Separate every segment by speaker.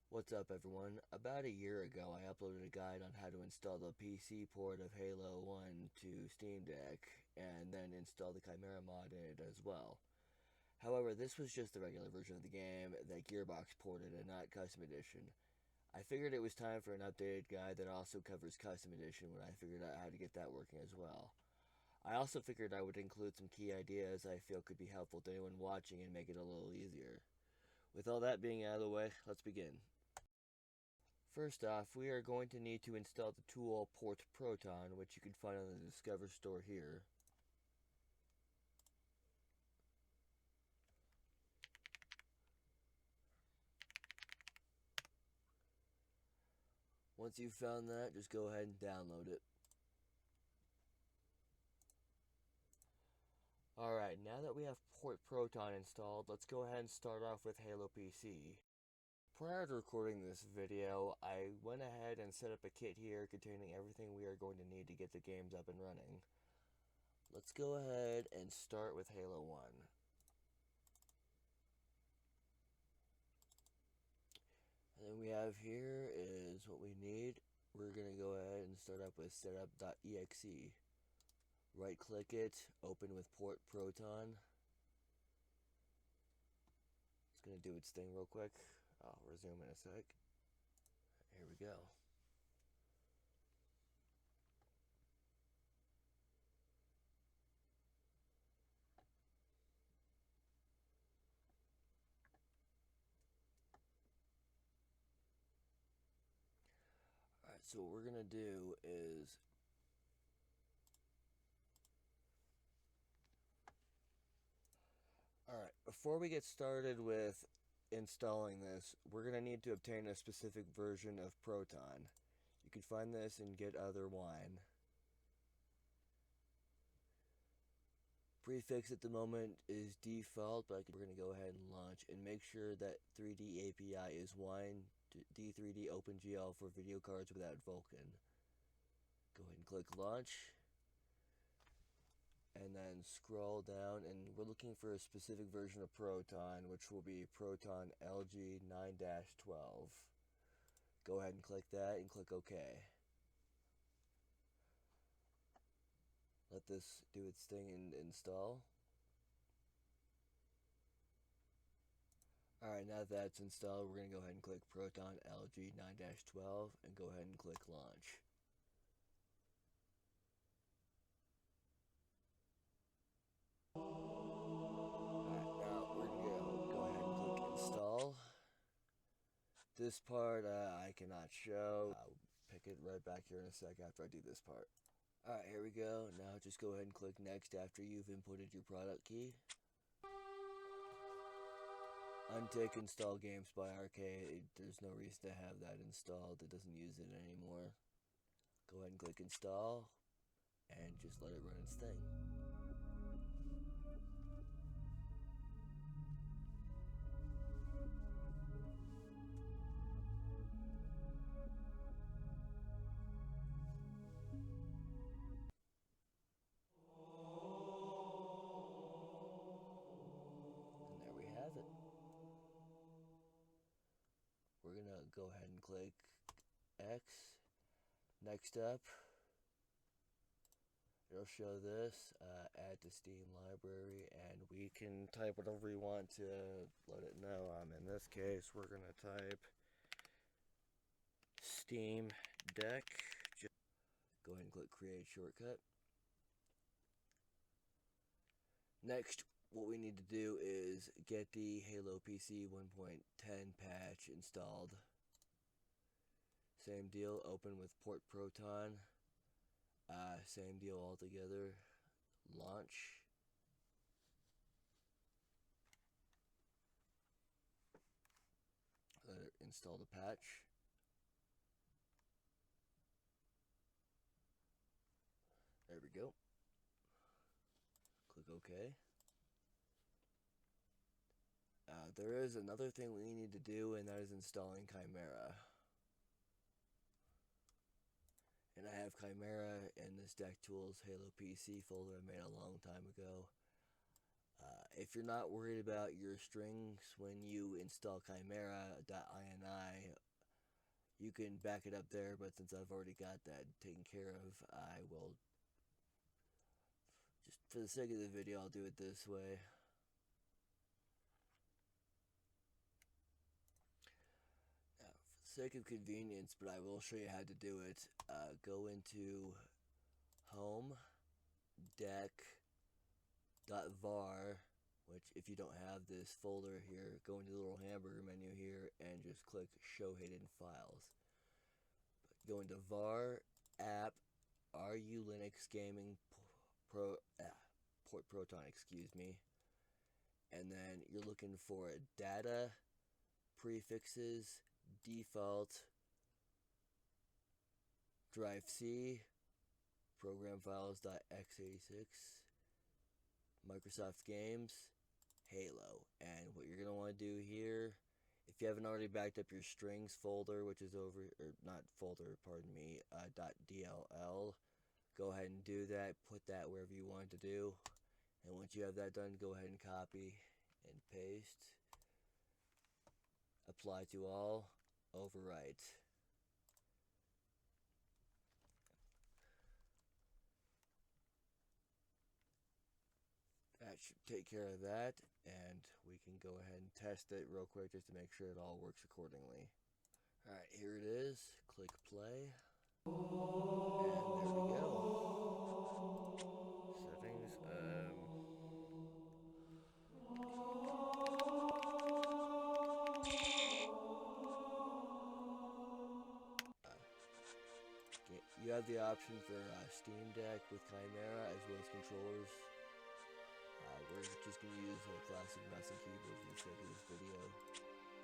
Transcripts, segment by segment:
Speaker 1: What's up, everyone? About a year ago, I uploaded a guide on how to install the PC port of Halo 1 to Steam Deck, and then install the Chimera mod in it as well. However, this was just the regular version of the game that Gearbox ported and not Custom Edition. I figured it was time for an updated guide that also covers Custom Edition when I figured out how to get that working as well. I also figured I would include some key ideas I feel could be helpful to anyone watching and make it a little easier. With all that being out of the way, let's begin. First off, we are going to need to install the tool Port Proton, which you can find on the Discover store here. Once you've found that, just go ahead and download it. Alright, now that we have Port Proton installed, let's go ahead and start off with Halo PC. Prior to recording this video, I went ahead and set up a kit here containing everything we are going to need to get the games up and running. Let's go ahead and start with Halo 1. And then we have here is what we need. We're going to go ahead and start up with setup.exe. Right click it, open with Port Proton. It's going to do its thing real quick. I'll resume in a sec. Here we go. Alright, so what we're going to do is Alright, before we get started with installing this, we're going to need to obtain a specific version of Proton. You can find this in Get Other Wine. Prefix at the moment is default, but we're going to go ahead and launch and make sure that 3D API is Wine D3D OpenGL for video cards without Vulkan. Go ahead and click launch. And then scroll down, and we're looking for a specific version of Proton, which will be Proton LG 9-12. Go ahead and click that and click OK. Let this do its thing and install. Alright, now that that's installed, we're going to go ahead and click Proton LG 9-12 and go ahead and click launch. This part I cannot show. I'll pick it right back here in a sec after I do this part. Alright, here we go. Now just go ahead and click next after you've inputted your product key. Untick install games by Arcade. There's no reason to have that installed. It doesn't use it anymore. Go ahead and click install and just let it run its thing. And there we have it. We're gonna go ahead and click X. Next up, it'll show this, add to Steam library, and we can type whatever we want to let it know. In this case, we're gonna type Steam Deck. Just go ahead and click create shortcut. Next, what we need to do is get the Halo PC 1.10 patch installed. Same deal, open with Port Proton. Same deal altogether. Launch. Let it install the patch. There we go. Click OK. There is another thing we need to do, and that is installing Chimera. And I have Chimera in this Deck Tools Halo PC folder I made a long time ago. If you're not worried about your strings when you install Chimera.ini you can back it up there, but since I've already got that taken care of, I will, just for the sake of the video, I'll do it this way. Now, for the sake of convenience, but I will show you how to do it, go into Home, Deck, .var, which if you don't have this folder here, go into the little hamburger menu here and just click Show Hidden Files. Go into var, app, RU Linux Gaming Port Proton, excuse me, and then you're looking for data, prefixes, default, drive C, program files.x86, Microsoft Games, Halo. And what you're going to want to do here, if you haven't already backed up your strings folder, which is over, or not folder, pardon me, .dll, go ahead and do that, put that wherever you want to do, and once you have that done, go ahead and copy and paste, apply to all, overwrite. That should take care of that, and we can go ahead and test it real quick just to make sure it all works accordingly. Alright, here it is. Click play. And there we go. Settings, you have the option for Steam Deck with Chimera as well as controllers. We're just going to use a classic mouse and keyboard for the sake of this video.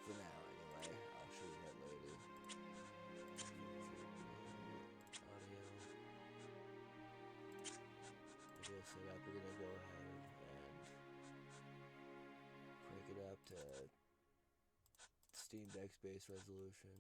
Speaker 1: For now, anyway. I'll show you that later. Audio. Video setup. We're going to go ahead and crank it up to Steam Deck's base resolution.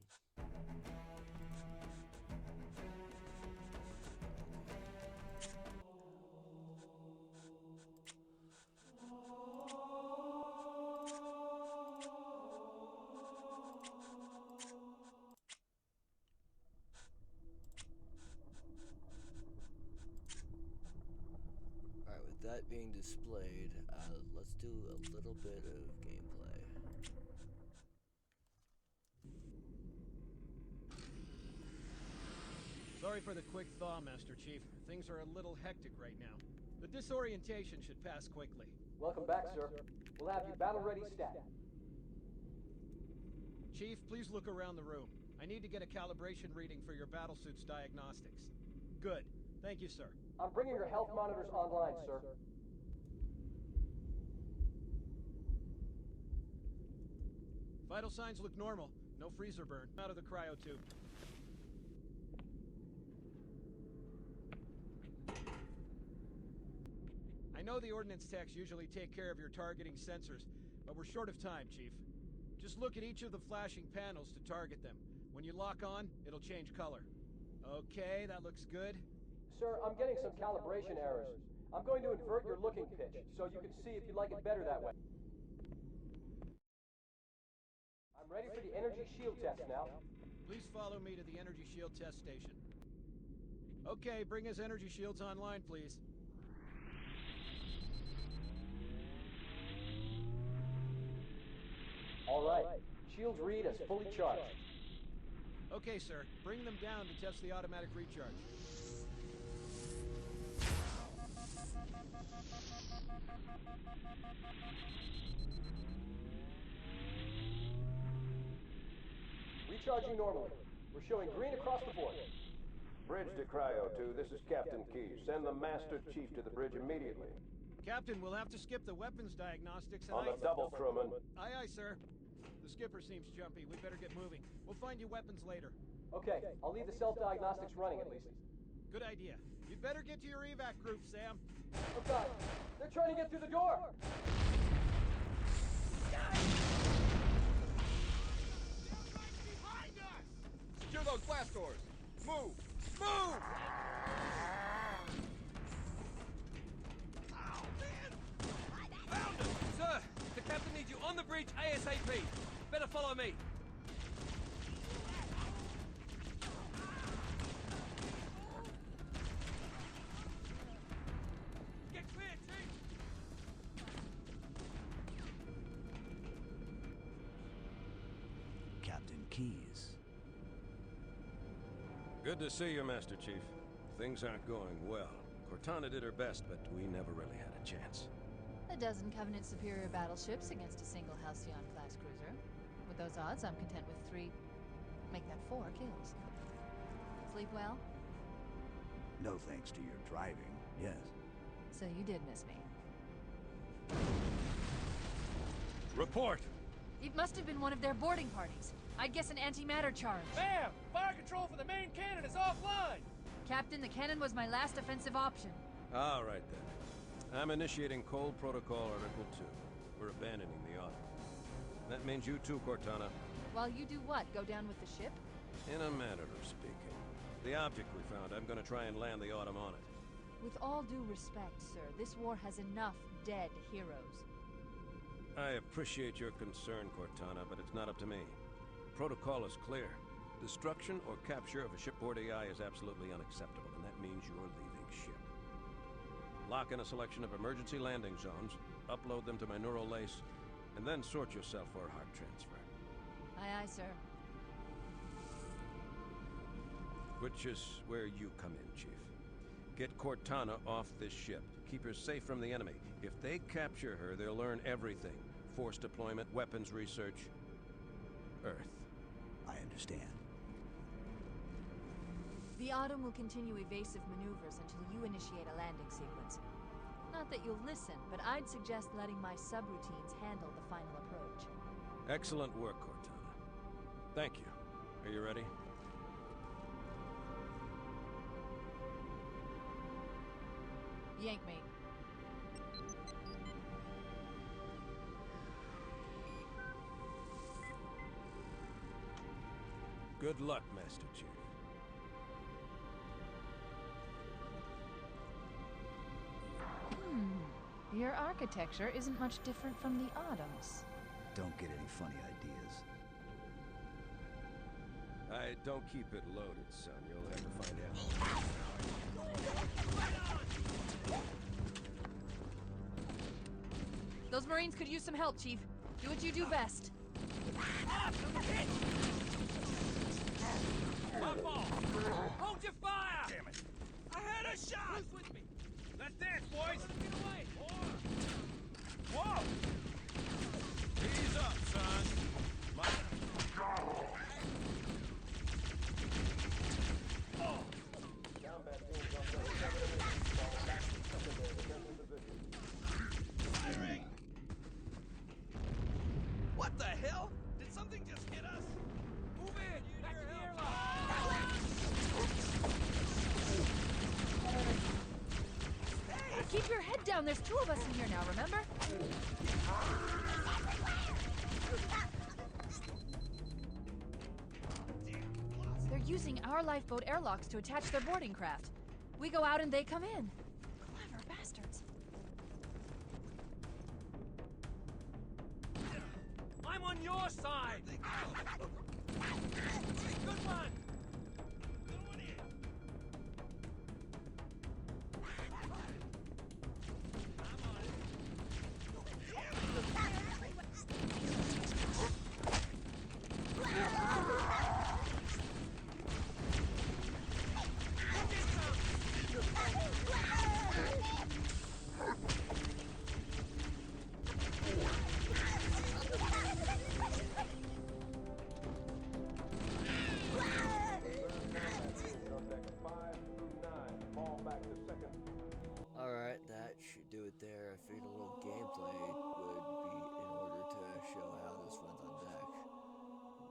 Speaker 1: That being displayed, let's do a little bit of gameplay.
Speaker 2: Sorry for the quick thaw, Master Chief. Things are a little hectic right now. The disorientation should pass quickly.
Speaker 3: Welcome back, sir. We'll have you battle-ready stat.
Speaker 2: Chief, please look around the room. I need to get a calibration reading for your battlesuit's diagnostics. Good. Thank you, sir.
Speaker 3: I'm bringing your health monitors online, sir.
Speaker 2: Vital signs look normal. No freezer burn. Out of the cryo tube. I know the ordnance techs usually take care of your targeting sensors, but we're short of time, Chief. Just look at each of the flashing panels to target them. When you lock on, it'll change color. Okay, that looks good.
Speaker 3: Sir, I'm getting some calibration errors. I'm going to invert your looking pitch, so you can see if you like it better that way. I'm ready for the energy shield test now.
Speaker 2: Please follow me to the energy shield test station. Okay, bring his energy shields online, please.
Speaker 3: All right. Shields read as fully charged.
Speaker 2: Okay, sir. Bring them down to test the automatic recharge.
Speaker 3: Recharging normally. We're showing green across the board.
Speaker 4: Bridge to Cryo 2, this is Captain Keyes. Send the Master Chief to the bridge immediately.
Speaker 2: Captain, we'll have to skip the weapons diagnostics and
Speaker 4: On the double, Truman.
Speaker 2: Aye, aye, sir. The skipper seems jumpy. We better get moving. We'll find you weapons later.
Speaker 3: Okay, I'll leave the self-diagnostics running at least.
Speaker 2: Good idea. You'd better get to your evac group, Sam.
Speaker 3: Oh God, they're trying to get through the door!
Speaker 5: Secure those blast doors! Move! Move! Oh, man! Found him! Sir, the captain needs you on the bridge ASAP. Better follow me.
Speaker 6: Captain Keyes.
Speaker 7: Good to see you, Master Chief. Things aren't going well. Cortana did her best, but we never really had a chance.
Speaker 8: A dozen Covenant superior battleships against a single Halcyon-class cruiser. With those odds, I'm content with 3... make that 4 kills. Sleep well?
Speaker 6: No thanks to your driving, yes.
Speaker 8: So you did miss me.
Speaker 7: Report!
Speaker 8: It must have been one of their boarding parties. I'd guess an antimatter charge.
Speaker 3: Ma'am! Fire control for the main cannon is offline!
Speaker 8: Captain, the cannon was my last offensive option.
Speaker 7: All right, then. I'm initiating Cold Protocol Article 2. We're abandoning the Autumn. That means you too, Cortana.
Speaker 8: While you do what? Go down with the ship?
Speaker 7: In a manner of speaking. The object we found, I'm gonna try and land the Autumn on it.
Speaker 8: With all due respect, sir, this war has enough dead heroes.
Speaker 7: I appreciate your concern, Cortana, but it's not up to me. Protocol is clear. Destruction or capture of a shipboard AI is absolutely unacceptable, and that means you're leaving ship. Lock in a selection of emergency landing zones, upload them to my neural lace, and then sort yourself for a heart transfer.
Speaker 8: Aye, aye, sir.
Speaker 7: Which is where you come in, Chief. Get Cortana off this ship. Keep her safe from the enemy. If they capture her, they'll learn everything. Force deployment, weapons research. Earth.
Speaker 6: I understand.
Speaker 8: The Autumn will continue evasive maneuvers until you initiate a landing sequence. Not that you'll listen, but I'd suggest letting my subroutines handle the final approach.
Speaker 7: Excellent work, Cortana. Thank you. Are you ready?
Speaker 8: Yank me.
Speaker 7: Good luck, Master Chief.
Speaker 8: Your architecture isn't much different from the Autumn's.
Speaker 6: Don't get any funny ideas.
Speaker 7: I don't keep it loaded, son. You'll have to find out.
Speaker 8: Those Marines could use some help, Chief. Do what you do best.
Speaker 5: My ball! Hold your fire! Damn it! I had a shot! Who's with me? Let's dance, boys! Get away! Whoa! Ease up, son!
Speaker 4: Combat teams on the fall back to secondary defensive position.
Speaker 5: Firing! What the hell? Did something just hit us? Move in! Back to the airlock!
Speaker 8: Keep your head down. There's 2 of us in here now, remember? They're using our lifeboat airlocks to attach their boarding craft. We go out and they come in. Clever bastards.
Speaker 5: I'm on your side! Good one! Good one in!
Speaker 1: Alright, that should do it there. I figured a little gameplay would be in order to show how this runs on deck.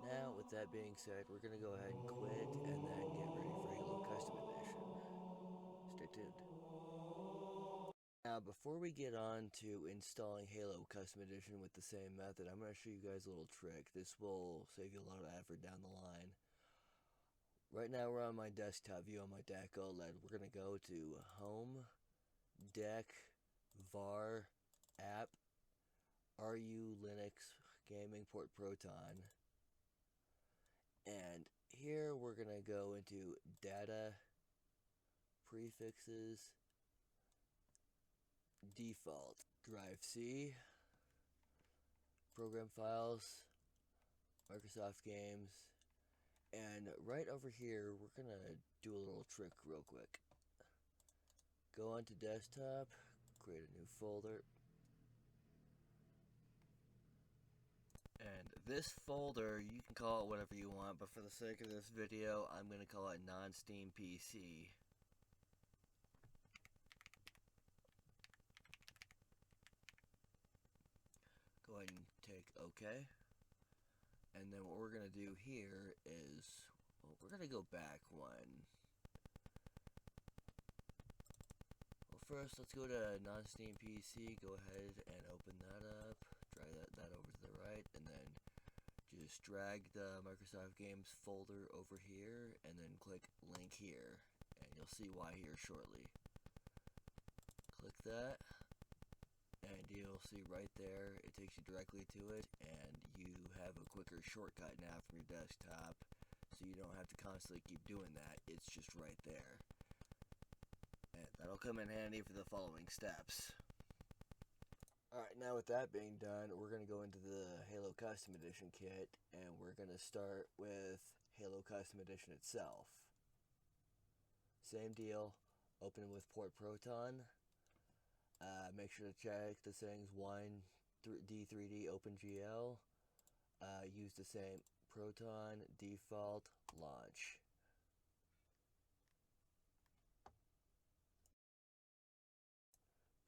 Speaker 1: Now, with that being said, we're going to go ahead and quit and then get ready for Halo Custom Edition. Stay tuned. Now, before we get on to installing Halo Custom Edition with the same method, I'm going to show you guys a little trick. This will save you a lot of effort down the line. Right now, we're on my desktop view on my DAC OLED. We're going to go to Home, Deck, var, app, RU Linux, Gaming Port Proton, and here we're going to go into data, prefixes, default, drive C, program files, Microsoft games, and right over here we're gonna do a little trick real quick. Go onto desktop, create a new folder, and this folder, you can call it whatever you want, but for the sake of this video, I'm gonna call it Non-Steam PC. Go ahead and take OK. And then what we're going to do here is, well, we're going to go back one. Well, first, let's go to Non-Steam PC. Go ahead and open that up. Drag that over to the right. And then just drag the Microsoft Games folder over here. And then click link here. And you'll see why here shortly. Click that. And you'll see right there, it takes you directly to it, and you have a quicker shortcut now from your desktop, so you don't have to constantly keep doing that. It's just right there. And that'll come in handy for the following steps. Alright, now with that being done, we're going to go into the Halo Custom Edition kit, and we're going to start with Halo Custom Edition itself. Same deal, open with Port Proton. Make sure to check the settings D3D OpenGL. Use the same Proton default launch.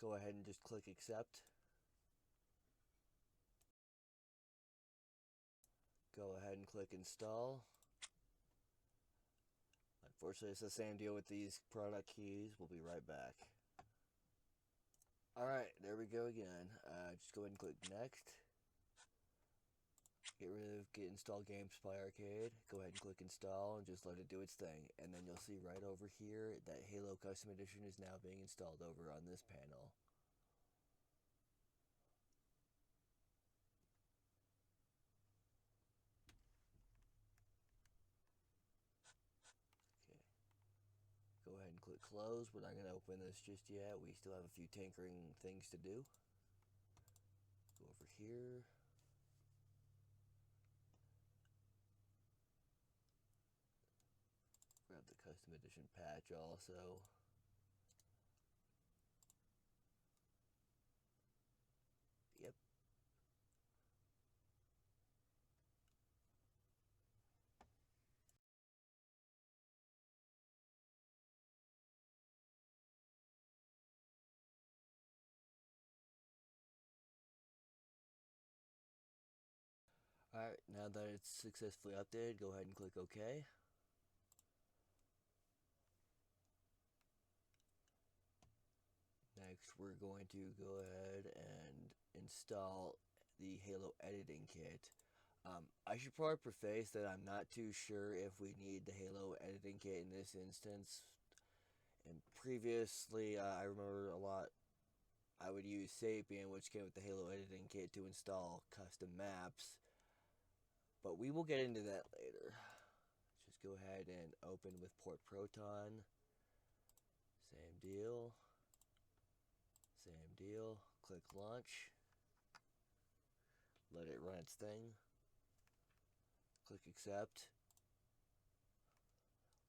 Speaker 1: Go ahead and just click accept. Go ahead and click install. Unfortunately, it's the same deal with these product keys. We'll be right back. Alright, there we go again. Just go ahead and click next. Get install GameSpy Arcade. Go ahead and click install and just let it do its thing. And then you'll see right over here that Halo Custom Edition is now being installed over on this panel. Go ahead and click close. We're not going to open this just yet. We still have a few tinkering things to do. Go over here. Grab the custom edition patch also. Yep. Alright, now that it's successfully updated, go ahead and click OK. Next, we're going to go ahead and install the Halo editing kit. I should probably preface that I'm not too sure if we need the Halo editing kit in this instance. And previously, I remember a lot, I would use Sapien, which came with the Halo editing kit to install custom maps. But we will get into that later. Just go ahead and open with Port Proton. Same deal. Same deal. Click launch. Let it run its thing. Click accept.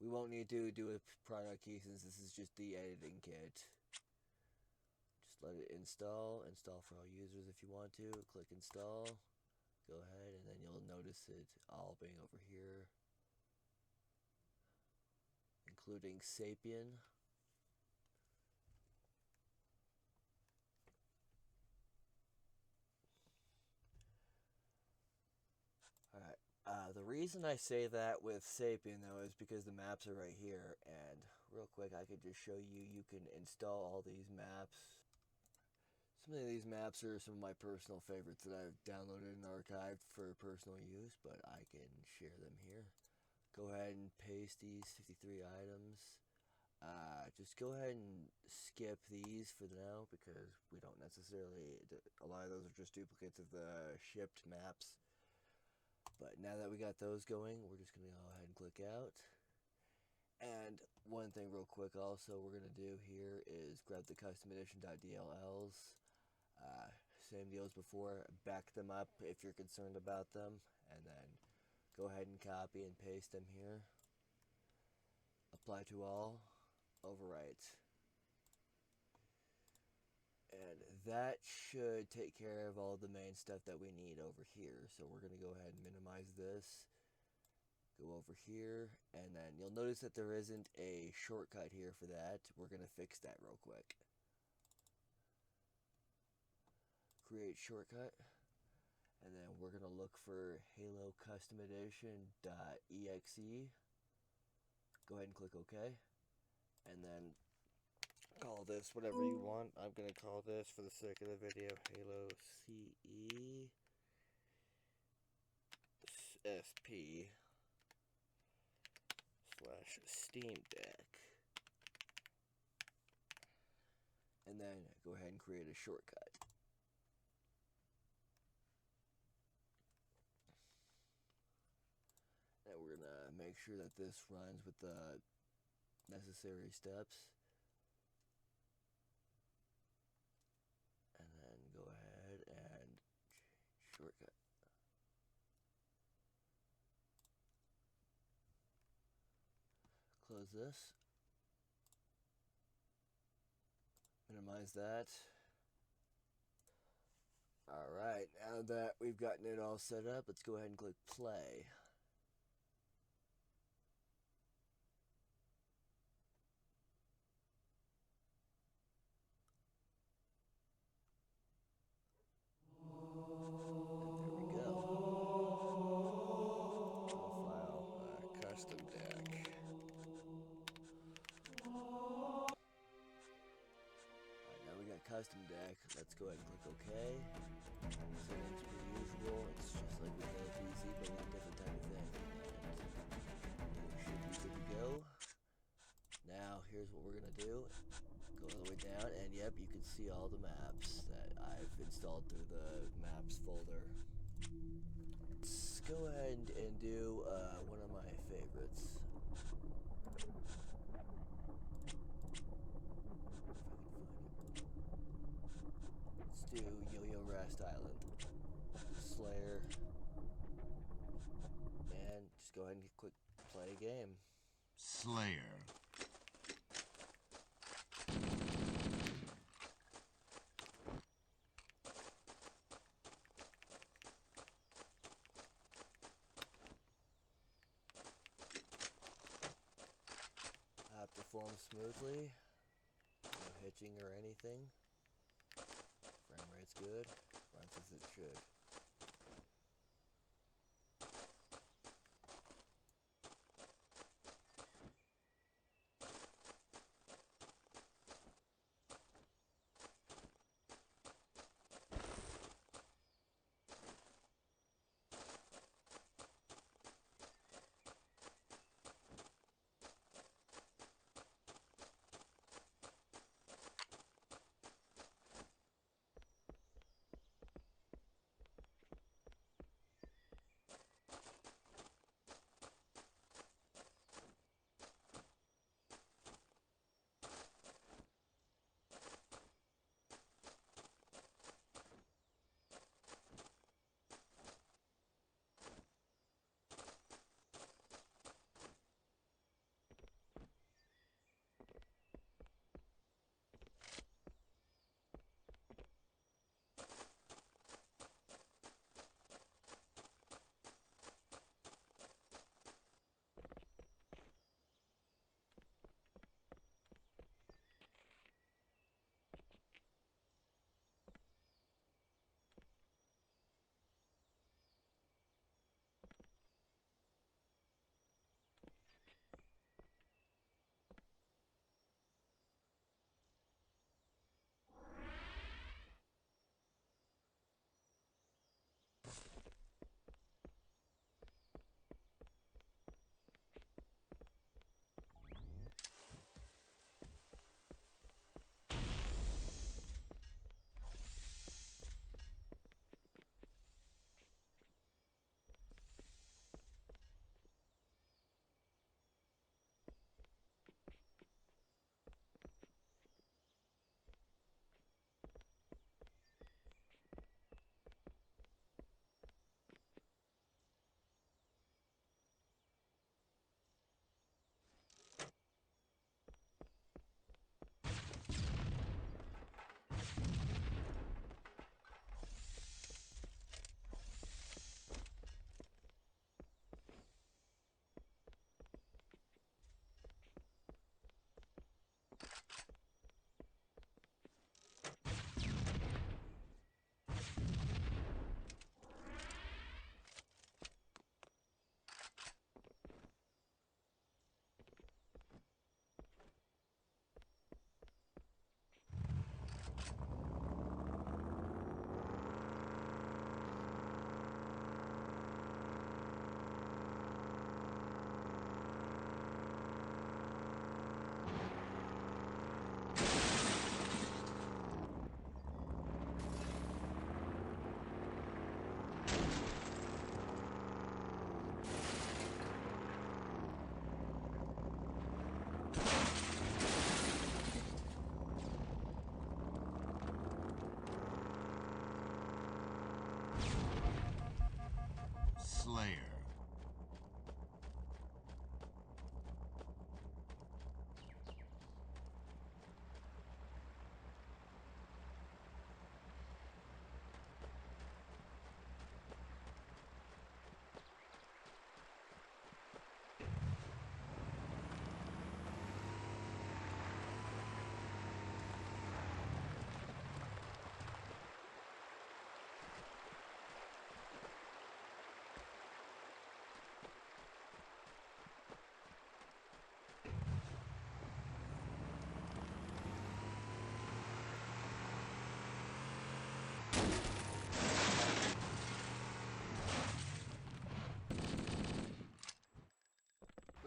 Speaker 1: We won't need to do a product key since this is just the editing kit. Just let it install. Install for all users if you want to. Click install. Go ahead and then you'll notice it all being over here, including Sapien. Alright, the reason I say that with Sapien though is because the maps are right here, and real quick I could just show you, you can install all these maps. Some of these maps are some of my personal favorites that I've downloaded and archived for personal use, but I can share them here. Go ahead and paste these 53 items. Just go ahead and skip these for now because we don't necessarily, a lot of those are just duplicates of the shipped maps. But now that we got those going, we're just going to go ahead and click out. And one thing real quick also we're going to do here is grab the custom edition.dlls. Same deal as before, back them up if you're concerned about them, and then go ahead and copy and paste them here. Apply to all, overwrite. And that should take care of all the main stuff that we need over here. So we're going to go ahead and minimize this. Go over here, and then you'll notice that there isn't a shortcut here for that. We're going to fix that real quick. Create shortcut, and then we're going to look for Halo Custom Edition.exe. Go ahead and click OK, and then call this whatever you want. I'm going to call this, for the sake of the video, Halo CE SP / Steam Deck, and then go ahead and create a shortcut. And we're gonna make sure that this runs with the necessary steps, and then go ahead and change shortcut. Close this. Minimize that. Alright, now that we've gotten it all set up, let's go ahead and click play. And there we go. Profile, custom deck. Now we got custom deck. Let's go ahead and click OK. Settings per usual. It's just like with the PC, but with a different type of thing. And we should be good to go. Now here's what we're gonna do. Go all the way down, and yep, you can see all the maps that I've installed through the maps folder. Let's go ahead and do one of my favorites. Let's do Yo-Yo Rest Island, Slayer, and just go ahead and click play game.
Speaker 9: Slayer.
Speaker 1: Performs smoothly, no hitching or anything. Frame rate's good, runs as it should.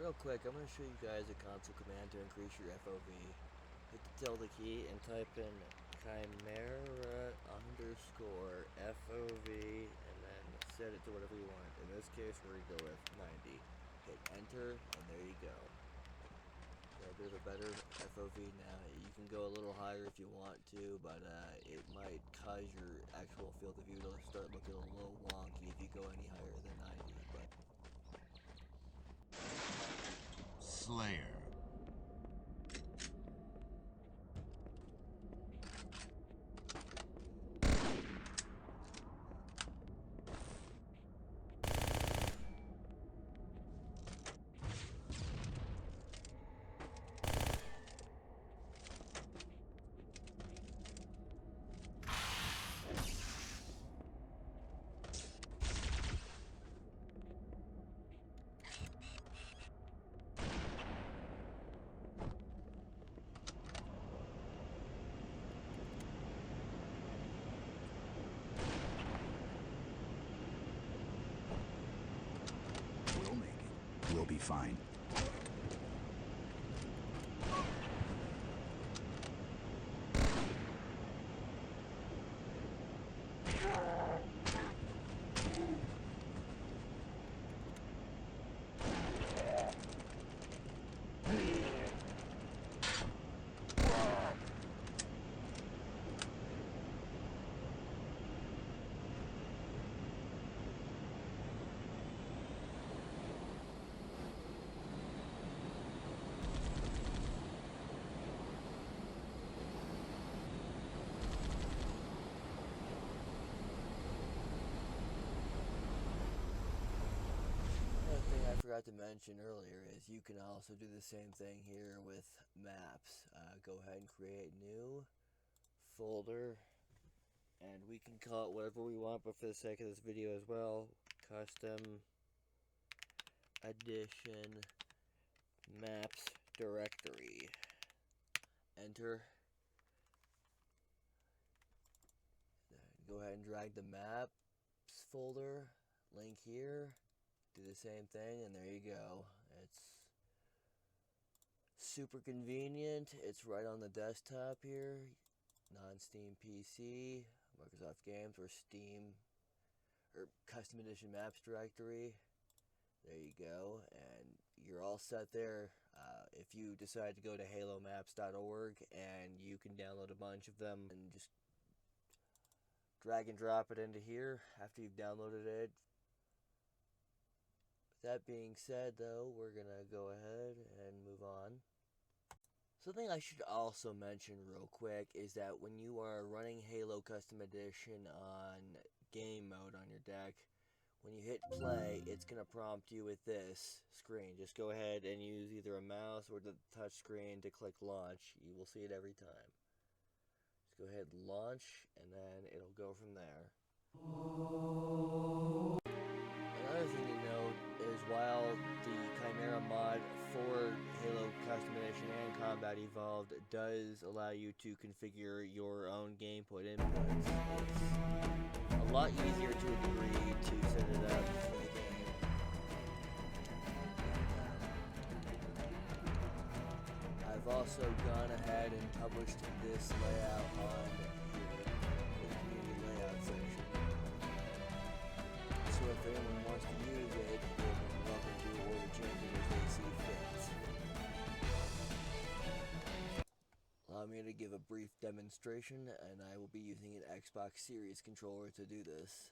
Speaker 1: real quick, I'm going to show you guys a console command to increase your FOV. Hit the tilde key and type in Chimera underscore FOV and then set it to whatever you want. In this case, we're going to go with 90. Hit enter and there you go. Got a bit of a better FOV now. You can go a little higher if you want to, but it might cause your actual field of view to start looking a little wonky if you go any higher than 90. But
Speaker 9: Slayer.
Speaker 6: We'll make it. We'll be fine.
Speaker 1: forgot to mention earlier is you can also do the same thing here with maps. Go ahead and create new folder, and we can call it whatever we want, but for the sake of this video as well, custom edition maps directory. Enter. Go ahead and drag the maps folder, link here, do the same thing, and there you go. It's super convenient. It's right on the desktop here. Non-Steam PC, Microsoft Games, or Steam, or Custom Edition Maps directory. There you go, and you're all set there. If you decide to go to halomaps.org, and you can download a bunch of them and just drag and drop it into here after you've downloaded it. With that being said, though, we're gonna go ahead and move on. Something I should also mention real quick is that when you are running Halo Custom Edition on game mode on your deck, when you hit play, it's going to prompt you with this screen. Just go ahead and use either a mouse or the touch screen to click launch. You will see it every time. Just go ahead and launch, and then it'll go from there. Another thing to note is while the Chimera mod for Halo Custom Edition and Combat Evolved does allow you to configure your own gameplay inputs, it's a lot easier to agree to set it up for the game. I've also gone ahead and published this layout on here, the community layout section. So if anyone wants to use it, they're welcome to, or to change it as they see fit. Allow me to give a brief demonstration, and I will be using an Xbox Series controller to do this.